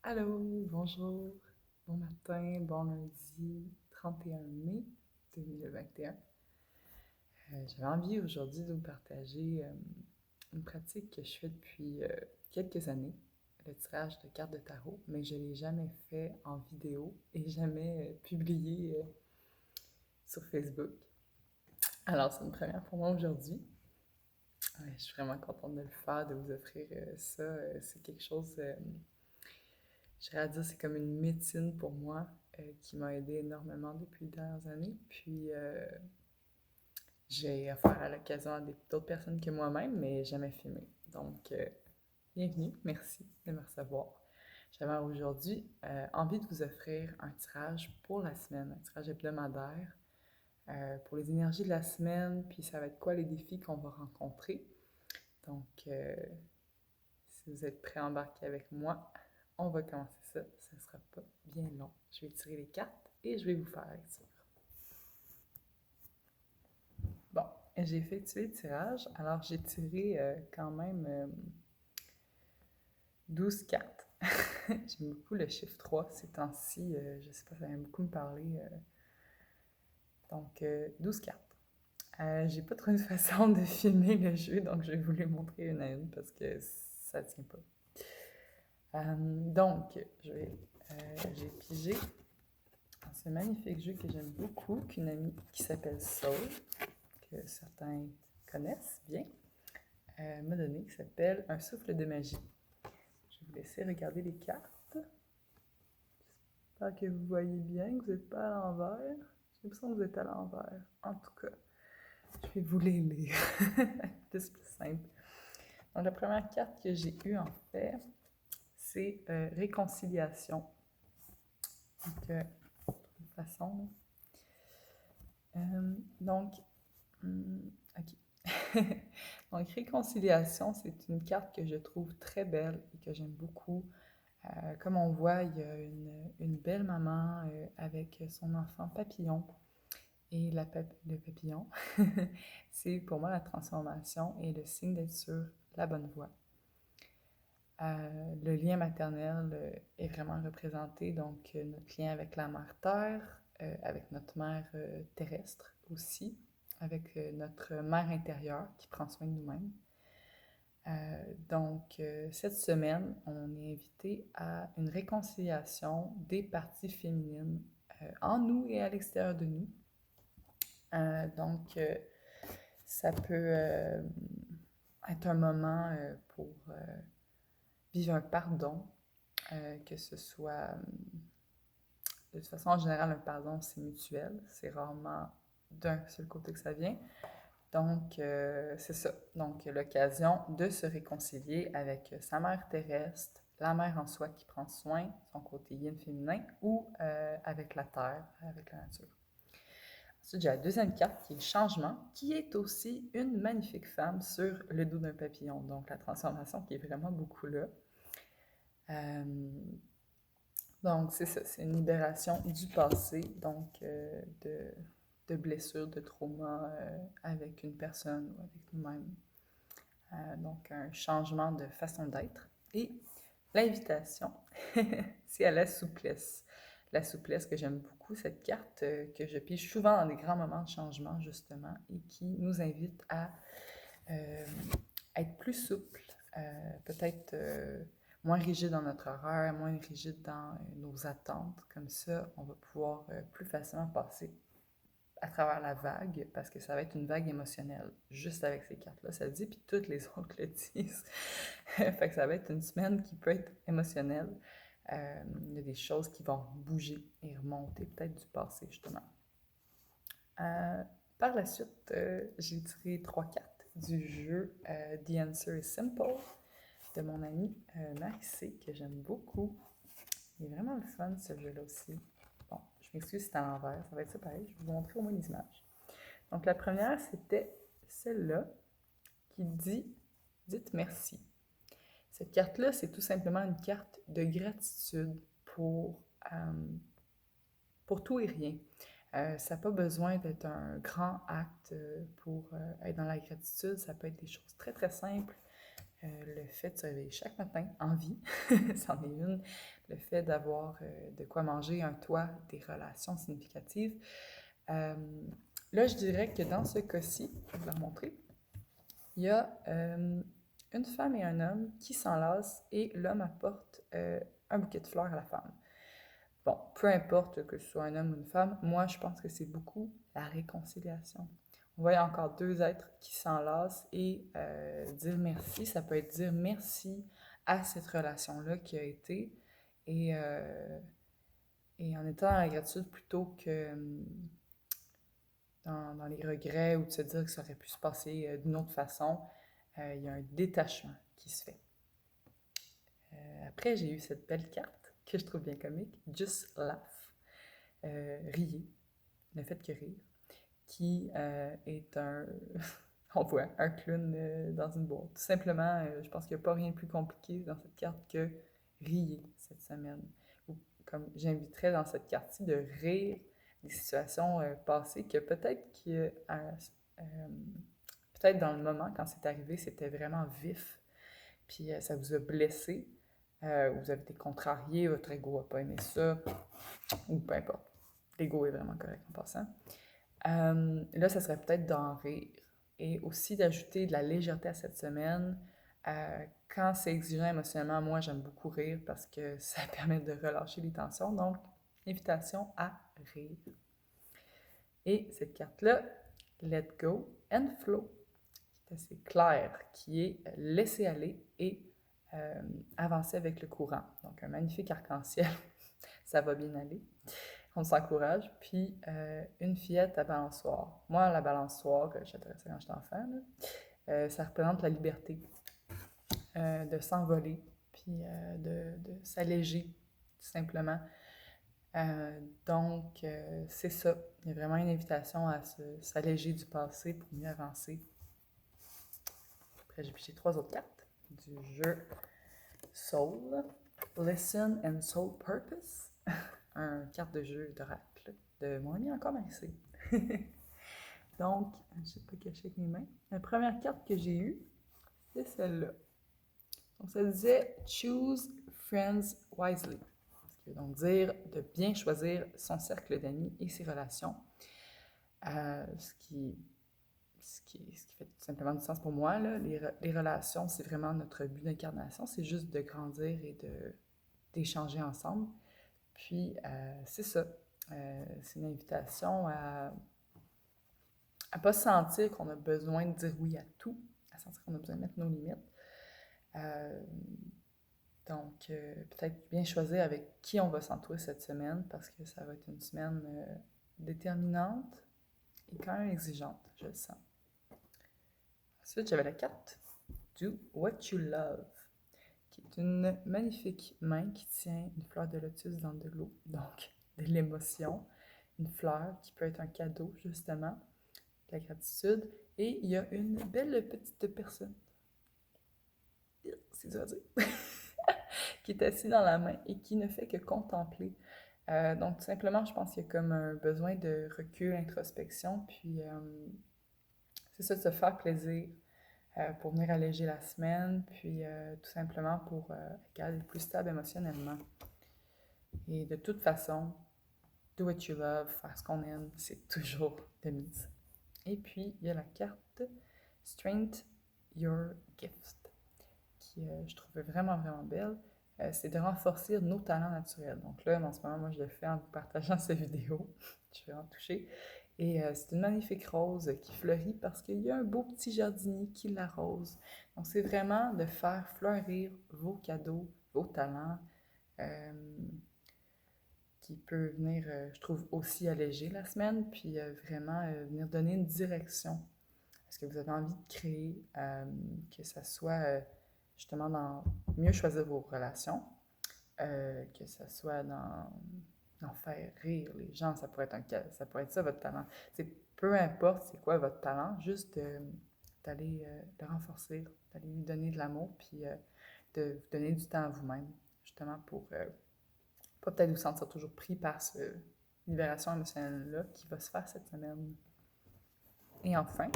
Allô, bonjour, bon matin, bon lundi 31 mai 2021. J'avais envie aujourd'hui de vous partager une pratique que je fais depuis quelques années, le tirage de cartes de tarot, mais je ne l'ai jamais fait en vidéo et jamais publié sur Facebook. Alors, c'est une première pour moi aujourd'hui. Ouais, je suis vraiment contente de le faire, de vous offrir ça. C'est quelque chose j'irais dire c'est comme une médecine pour moi qui m'a aidé énormément depuis les dernières années. Puis j'ai affaire à l'occasion à d'autres personnes que moi-même, mais jamais filmé. Donc, bienvenue, merci de me recevoir. J'avais aujourd'hui envie de vous offrir un tirage pour la semaine, un tirage hebdomadaire pour les énergies de la semaine, puis ça va être quoi les défis qu'on va rencontrer. Donc, si vous êtes prêts à embarquer avec moi, on va commencer ça. Ça ne sera pas bien long. Je vais tirer les cartes et je vais vous faire lecture. Bon, j'ai effectué le tirage. Alors, j'ai tiré quand même 12 cartes. J'aime beaucoup le chiffre 3 ces temps-ci. Je ne sais pas, ça vient beaucoup me parler. Donc, 12 cartes. J'ai pas trouvé de façon de filmer le jeu, donc je vais vous les montrer une à une parce que ça tient pas. Donc, j'ai pigé dans ce magnifique jeu que j'aime beaucoup, qu'une amie qui s'appelle Soul, que certains connaissent bien, m'a donné, qui s'appelle Un souffle de magie. Je vais vous laisser regarder les cartes. J'espère que vous voyez bien, que vous n'êtes pas à l'envers. J'ai l'impression que vous êtes à l'envers. En tout cas, je vais vous les lire. C'est plus simple. Donc, la première carte que j'ai eue, en fait, c'est Réconciliation. Donc, de toute façon, donc, ok. Donc, Réconciliation, c'est une carte que je trouve très belle et que j'aime beaucoup. Comme on voit, il y a une belle maman avec son enfant papillon. Et le papillon, c'est pour moi la transformation et le signe d'être sur la bonne voie. Le lien maternel est vraiment représenté, donc notre lien avec la mère terre, avec notre mère terrestre aussi, avec notre mère intérieure qui prend soin de nous-mêmes. Donc, cette semaine, on est invité à une réconciliation des parties féminines en nous et à l'extérieur de nous. Donc, ça peut être un moment pour vivre un pardon, que ce soit, de toute façon, en général, un pardon, c'est mutuel, c'est rarement d'un seul côté que ça vient. Donc, c'est ça. Donc, l'occasion de se réconcilier avec sa mère terrestre, la mère en soi qui prend soin, son côté yin féminin, ou avec la terre, avec la nature. Ensuite, j'ai la deuxième carte qui est Changement, qui est aussi une magnifique femme sur le dos d'un papillon. Donc, la transformation qui est vraiment beaucoup là. Donc, c'est ça, c'est une libération du passé, donc de blessures, de traumas avec une personne ou avec nous-mêmes. Donc, un changement de façon d'être. Et l'invitation, c'est à la souplesse. La souplesse que j'aime beaucoup, cette carte que je pige souvent dans des grands moments de changement, justement, et qui nous invite à être plus souple, peut-être moins rigide dans notre horaire, moins rigide dans nos attentes. Comme ça, on va pouvoir plus facilement passer à travers la vague, parce que ça va être une vague émotionnelle, juste avec ces cartes-là, ça le dit, puis toutes les autres le disent. Fait que ça va être une semaine qui peut être émotionnelle. Il y a des choses qui vont bouger et remonter, peut-être du passé, justement. Par la suite, j'ai tiré 3 cartes du jeu The Answer is Simple de mon amie Marie-C, que j'aime beaucoup. Il est vraiment le fun, ce jeu-là aussi. Bon, je m'excuse si c'est à l'envers, ça va être ça pareil. Je vais vous montrer au moins les images. Donc, la première, c'était celle-là qui dit « Dites merci ». Cette carte-là, c'est tout simplement une carte de gratitude pour tout et rien. Ça n'a pas besoin d'être un grand acte pour être dans la gratitude. Ça peut être des choses très, très simples. Le fait de se réveiller chaque matin en vie, c'en est une. le fait d'avoir de quoi manger, un toit, des relations significatives. Là, je dirais que dans ce cas-ci, je vais vous le montrer, il y a une femme et un homme qui s'enlacent et l'homme apporte un bouquet de fleurs à la femme. Bon, peu importe que ce soit un homme ou une femme, moi, je pense que c'est beaucoup la réconciliation. On voit encore deux êtres qui s'enlacent et dire merci. Ça peut être dire merci à cette relation-là qui a été et, en étant dans la gratitude plutôt que dans les regrets ou de se dire que ça aurait pu se passer d'une autre façon. Il y a un détachement qui se fait. Après, j'ai eu cette belle carte que je trouve bien comique, Just Laugh, riez, ne faites que rire, qui est un, on voit, un clown dans une boîte. Tout simplement, je pense qu'il n'y a pas rien de plus compliqué dans cette carte que riez cette semaine. Ou, comme j'inviterais dans cette carte-ci de rire des situations passées que peut-être dans le moment, quand c'est arrivé, c'était vraiment vif, puis ça vous a blessé, vous avez été contrarié, votre ego n'a pas aimé ça, ou peu importe. L'ego est vraiment correct en passant. Là, ça serait peut-être d'en rire et aussi d'ajouter de la légèreté à cette semaine. Quand c'est exigeant émotionnellement, moi, j'aime beaucoup rire parce que ça permet de relâcher les tensions. Donc, invitation à rire. Et cette carte-là, Let Go and Flow, qui est assez claire, qui est laisser aller et avancer avec le courant. Donc, un magnifique arc-en-ciel, ça va bien aller. On s'encourage. Puis, une fillette à balançoire. Moi, la balançoire, j'adorais ça quand j'étais enfant, ça représente la liberté de s'envoler, puis de s'alléger, tout simplement. Donc, c'est ça. Il y a vraiment une invitation à s'alléger du passé pour mieux avancer. Après, j'ai pigé 3 autres cartes du jeu Soul, Listen and Soul Purpose, un carte de jeu d'oracle de mon ami encore Marissé. Donc, je ne sais pas cacher avec mes mains. La première carte que j'ai eue, c'est celle-là. Donc, ça disait « Choose friends wisely ». Ce qui veut donc dire de bien choisir son cercle d'amis et ses relations. Ce qui fait tout simplement du sens pour moi. Là. Les relations, c'est vraiment notre but d'incarnation. C'est juste de grandir et d'échanger ensemble. Puis, c'est ça. C'est une invitation à ne pas sentir qu'on a besoin de dire oui à tout, à sentir qu'on a besoin de mettre nos limites. Donc, peut-être bien choisir avec qui on va s'entourer cette semaine parce que ça va être une semaine déterminante et quand même exigeante, je le sens. Ensuite, j'avais la carte Do What You Love, qui est une magnifique main qui tient une fleur de lotus dans de l'eau, donc de l'émotion, une fleur qui peut être un cadeau, justement, de la gratitude, et il y a une belle petite personne, c'est dur à dire, qui est assise dans la main et qui ne fait que contempler. Donc, tout simplement, je pense qu'il y a comme un besoin de recul, introspection, puis c'est ça, de se faire plaisir pour venir alléger la semaine, puis tout simplement pour être plus stable émotionnellement. Et de toute façon, do what you love, faire ce qu'on aime, c'est toujours de mise. Et puis, il y a la carte Strength Your Gift, qui je trouvais vraiment, vraiment belle. C'est de renforcer nos talents naturels. Donc là, en ce moment, moi, je le fais en vous partageant cette vidéo. Je vais en toucher. Et c'est une magnifique rose qui fleurit parce qu'il y a un beau petit jardinier qui l'arrose. Donc, c'est vraiment de faire fleurir vos cadeaux, vos talents, qui peut venir, je trouve, aussi alléger la semaine, puis vraiment venir donner une direction. Est-ce que vous avez envie de créer, que ça soit justement dans mieux choisir vos relations, que ça soit dans faire rire les gens, ça pourrait être ça votre talent. C'est peu importe c'est quoi votre talent, juste d'aller le renforcer, d'aller lui donner de l'amour, puis de vous donner du temps à vous-même, justement pour pas peut-être vous sentir toujours pris par cette libération émotionnelle-là qui va se faire cette semaine. Et enfin,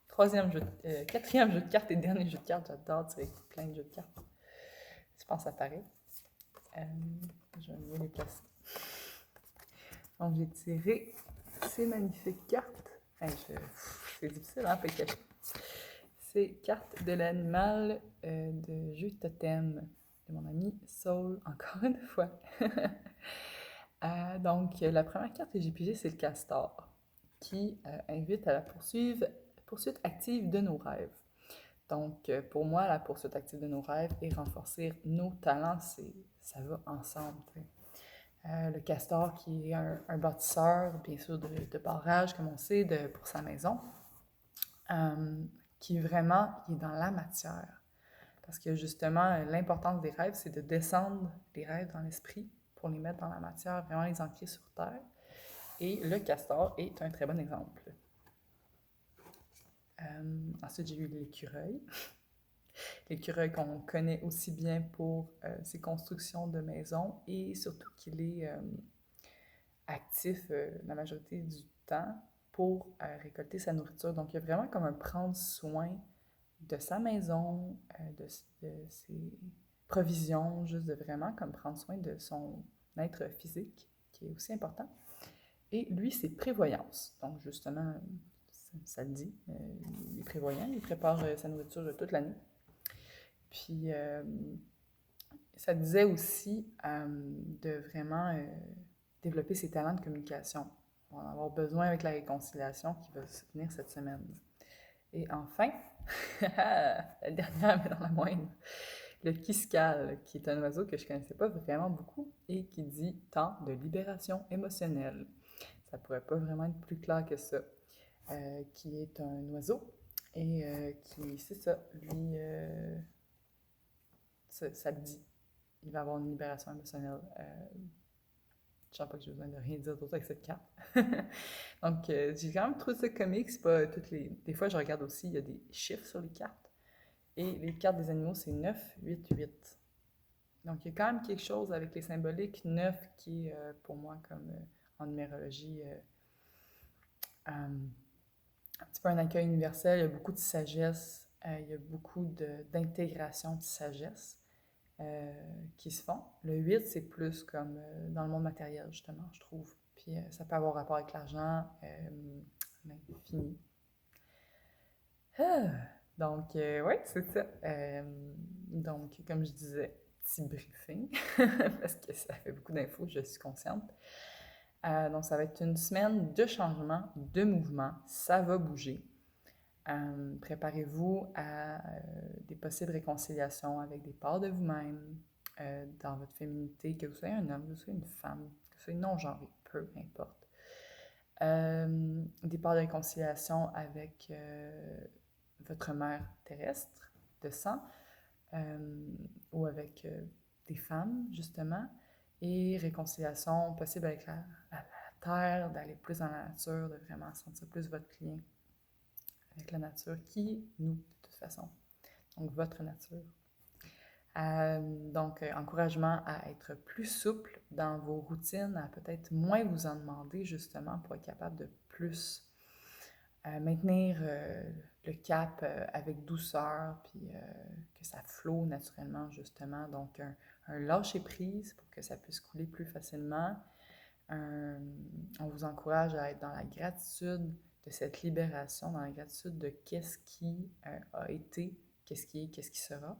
quatrième jeu de cartes et dernier jeu de cartes, j'adore tirer plein de jeux de cartes. Je pense à Paris. Je vais mieux les placer. Donc, j'ai tiré ces magnifiques cartes. C'est difficile, hein, fait que ces cartes de l'animal de jeu totem de mon ami Saul, encore une fois. Donc, la première carte que j'ai pigée, c'est le castor, qui invite à la poursuite active de nos rêves. Donc, pour moi, la poursuite active de nos rêves et renforcer nos talents, ça va ensemble. Le castor qui est un bâtisseur, bien sûr, de barrage, comme on sait, pour sa maison, qui vraiment il est dans la matière. Parce que justement, l'importance des rêves, c'est de descendre les rêves dans l'esprit pour les mettre dans la matière, vraiment les ancrer sur terre. Et le castor est un très bon exemple. Ensuite, j'ai eu l'écureuil. L'écureuil qu'on connaît aussi bien pour ses constructions de maisons et surtout qu'il est actif la majorité du temps pour récolter sa nourriture. Donc, il y a vraiment comme un prendre soin de sa maison, de ses provisions, juste de vraiment comme prendre soin de son être physique, qui est aussi important. Et lui, c'est prévoyance. Donc, justement, ça le dit, il est prévoyant, il prépare sa nourriture toute l'année. Puis, ça disait aussi de vraiment développer ses talents de communication. On va en avoir besoin avec la réconciliation qui va se tenir cette semaine. Et enfin, la dernière, mais dans la moindre, le Kiskal, qui est un oiseau que je ne connaissais pas vraiment beaucoup et qui dit temps de libération émotionnelle. Ça pourrait pas vraiment être plus clair que ça. Qui est un oiseau et qui, c'est ça, lui, ça le dit. Il va avoir une libération émotionnelle. Je sens pas que j'ai besoin de rien dire d'autre avec cette carte. Donc, j'ai quand même trouvé ça comique. C'est pas toutes les... Des fois, je regarde aussi, il y a des chiffres sur les cartes. Et les cartes des animaux, c'est 9, 8, 8. Donc, il y a quand même quelque chose avec les symboliques. 9 qui est, pour moi, comme en numérologie, un petit peu un accueil universel. Il y a beaucoup de sagesse. Il y a beaucoup d'intégration de sagesse. Qui se font. Le 8, c'est plus comme dans le monde matériel, justement, je trouve. Puis ça peut avoir rapport avec l'argent, l'infini. Donc, oui, c'est ça. Donc, comme je disais, petit briefing, parce que ça fait beaucoup d'infos, je suis consciente. Donc, ça va être une semaine de changement, de mouvement. Ça va bouger. Préparez-vous à des possibles réconciliations avec des parts de vous-même dans votre féminité, que vous soyez un homme, que vous soyez une femme, que vous soyez non-genré, peu importe. Des parts de réconciliation avec votre mère terrestre de sang ou avec des femmes, justement, et réconciliation possible avec la terre, d'aller plus dans la nature, de vraiment sentir plus votre lien avec la nature, qui est nous, de toute façon. Donc, votre nature. Donc, encouragement à être plus souple dans vos routines, à peut-être moins vous en demander, justement, pour être capable de plus maintenir le cap avec douceur, puis que ça flotte naturellement, justement. Donc, un lâcher-prise pour que ça puisse couler plus facilement. On vous encourage à être dans la gratitude de cette libération, dans la gratitude de qu'est-ce qui a été, qu'est-ce qui est, qu'est-ce qui sera,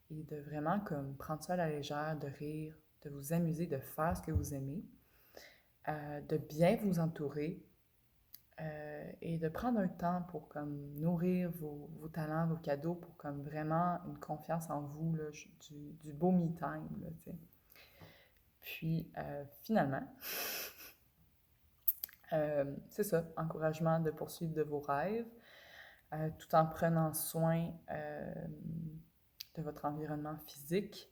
et de vraiment comme prendre ça à la légère, de rire, de vous amuser, de faire ce que vous aimez, de bien vous entourer et de prendre un temps pour comme nourrir vos talents, vos cadeaux, pour comme vraiment une confiance en vous, là, du beau me time, là, tu sais. Puis finalement, c'est ça, encouragement de poursuivre de vos rêves, tout en prenant soin de votre environnement physique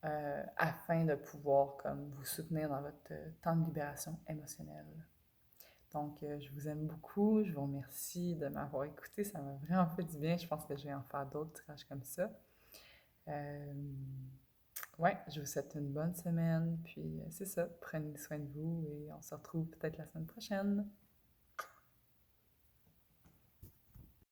afin de pouvoir comme, vous soutenir dans votre temps de libération émotionnelle. Donc, je vous aime beaucoup, je vous remercie de m'avoir écouté, ça m'a vraiment fait du bien, je pense que je vais en faire d'autres tirages comme ça. Ouais, je vous souhaite une bonne semaine, puis c'est ça, prenez soin de vous et on se retrouve peut-être la semaine prochaine.